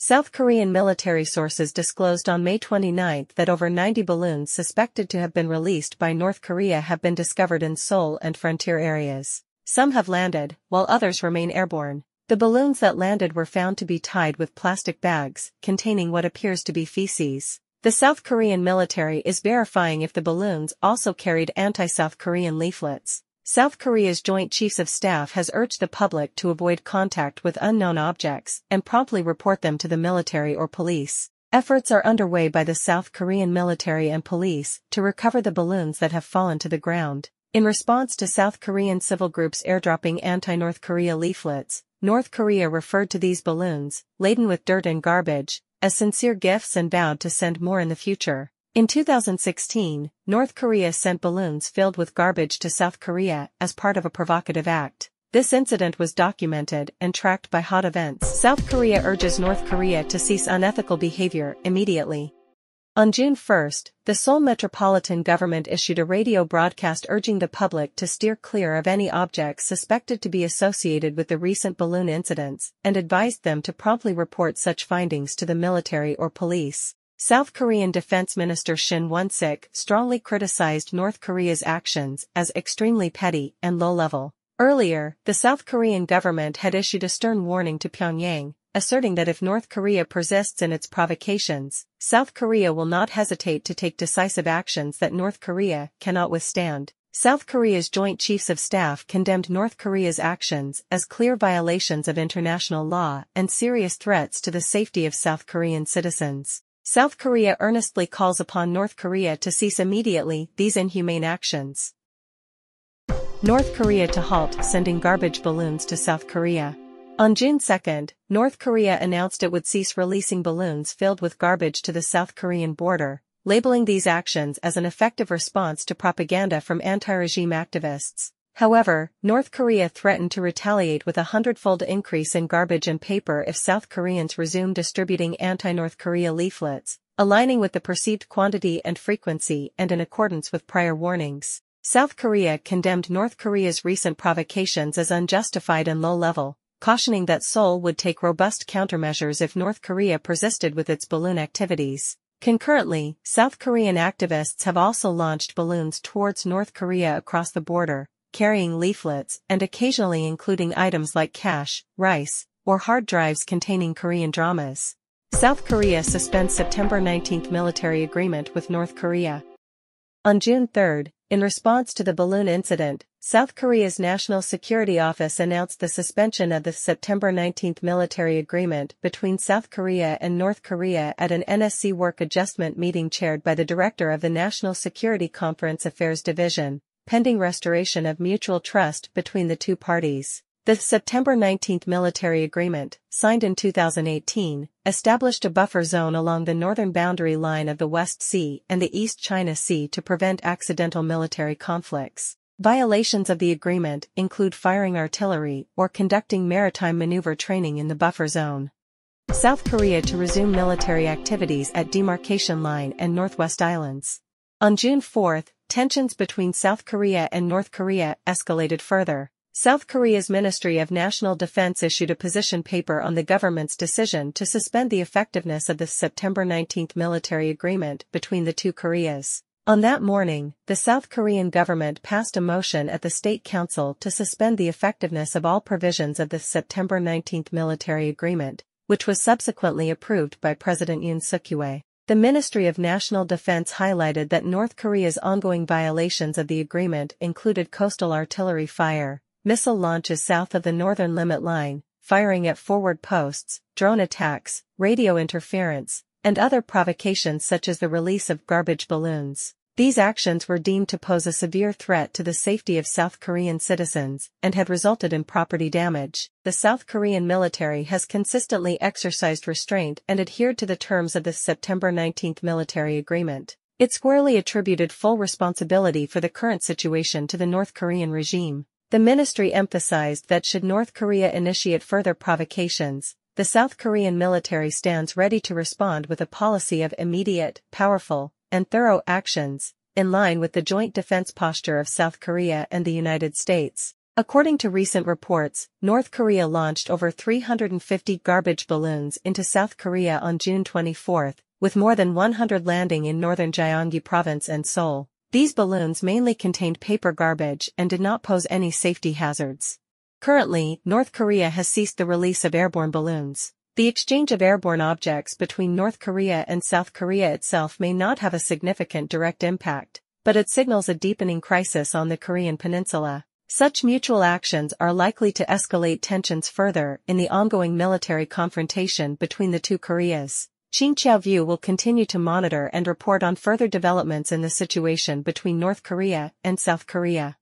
South Korean military sources disclosed on May 29 that over 90 balloons suspected to have been released by North Korea have been discovered in Seoul and frontier areas. Some have landed, while others remain airborne. The balloons that landed were found to be tied with plastic bags, containing what appears to be feces. The South Korean military is verifying if the balloons also carried anti-South Korean leaflets. South Korea's Joint Chiefs of Staff has urged the public to avoid contact with unknown objects and promptly report them to the military or police. Efforts are underway by the South Korean military and police to recover the balloons that have fallen to the ground. In response to South Korean civil groups airdropping anti-North Korea leaflets, North Korea referred to these balloons, laden with dirt and garbage, as sincere gifts and vowed to send more in the future. In 2016, North Korea sent balloons filled with garbage to South Korea as part of a provocative act. This incident was documented and tracked by Hot Events. South Korea urges North Korea to cease unethical behavior immediately. On June 1, the Seoul Metropolitan Government issued a radio broadcast urging the public to steer clear of any objects suspected to be associated with the recent balloon incidents and advised them to promptly report such findings to the military or police. South Korean Defense Minister Shin Won-sik strongly criticized North Korea's actions as extremely petty and low-level. Earlier, the South Korean government had issued a stern warning to Pyongyang, asserting that if North Korea persists in its provocations, South Korea will not hesitate to take decisive actions that North Korea cannot withstand. South Korea's Joint Chiefs of Staff condemned North Korea's actions as clear violations of international law and serious threats to the safety of South Korean citizens. South Korea earnestly calls upon North Korea to cease immediately these inhumane actions. North Korea to halt sending garbage balloons to South Korea. On June 2, North Korea announced it would cease releasing balloons filled with garbage to the South Korean border, labeling these actions as an effective response to propaganda from anti-regime activists. However, North Korea threatened to retaliate with a 100-fold increase in garbage and paper if South Koreans resume distributing anti-North Korea leaflets, aligning with the perceived quantity and frequency and in accordance with prior warnings. South Korea condemned North Korea's recent provocations as unjustified and low-level, cautioning that Seoul would take robust countermeasures if North Korea persisted with its balloon activities. Concurrently, South Korean activists have also launched balloons towards North Korea across the border, carrying leaflets and occasionally including items like cash, rice, or hard drives containing Korean dramas. South Korea suspends September 19 military agreement with North Korea. On June 3, in response to the balloon incident, South Korea's National Security Office announced the suspension of the September 19 military agreement between South Korea and North Korea at an NSC work adjustment meeting chaired by the director of the National Security Conference Affairs Division, pending restoration of mutual trust between the two parties. The September 19 military agreement, signed in 2018, established a buffer zone along the northern boundary line of the West Sea and the East China Sea to prevent accidental military conflicts. Violations of the agreement include firing artillery or conducting maritime maneuver training in the buffer zone. South Korea to resume military activities at Demarcation Line and Northwest Islands. On June 4, tensions between South Korea and North Korea escalated further. South Korea's Ministry of National Defense issued a position paper on the government's decision to suspend the effectiveness of the September 19 military agreement between the two Koreas. On that morning, the South Korean government passed a motion at the State Council to suspend the effectiveness of all provisions of the September 19 military agreement, which was subsequently approved by President Yoon Suk-yeol. The Ministry of National Defense highlighted that North Korea's ongoing violations of the agreement included coastal artillery fire, missile launches south of the northern limit line, firing at forward posts, drone attacks, radio interference, and other provocations such as the release of garbage balloons. These actions were deemed to pose a severe threat to the safety of South Korean citizens and had resulted in property damage. The South Korean military has consistently exercised restraint and adhered to the terms of the September 19 military agreement. It squarely attributed full responsibility for the current situation to the North Korean regime. The ministry emphasized that should North Korea initiate further provocations, the South Korean military stands ready to respond with a policy of immediate, powerful, and thorough actions, in line with the joint defense posture of South Korea and the United States. According to recent reports, North Korea launched over 350 garbage balloons into South Korea on June 24, with more than 100 landing in northern Gyeonggi Province and Seoul. These balloons mainly contained paper garbage and did not pose any safety hazards. Currently, North Korea has ceased the release of airborne balloons. The exchange of airborne objects between North Korea and South Korea itself may not have a significant direct impact, but it signals a deepening crisis on the Korean peninsula. Such mutual actions are likely to escalate tensions further in the ongoing military confrontation between the two Koreas. Xinhua will continue to monitor and report on further developments in the situation between North Korea and South Korea.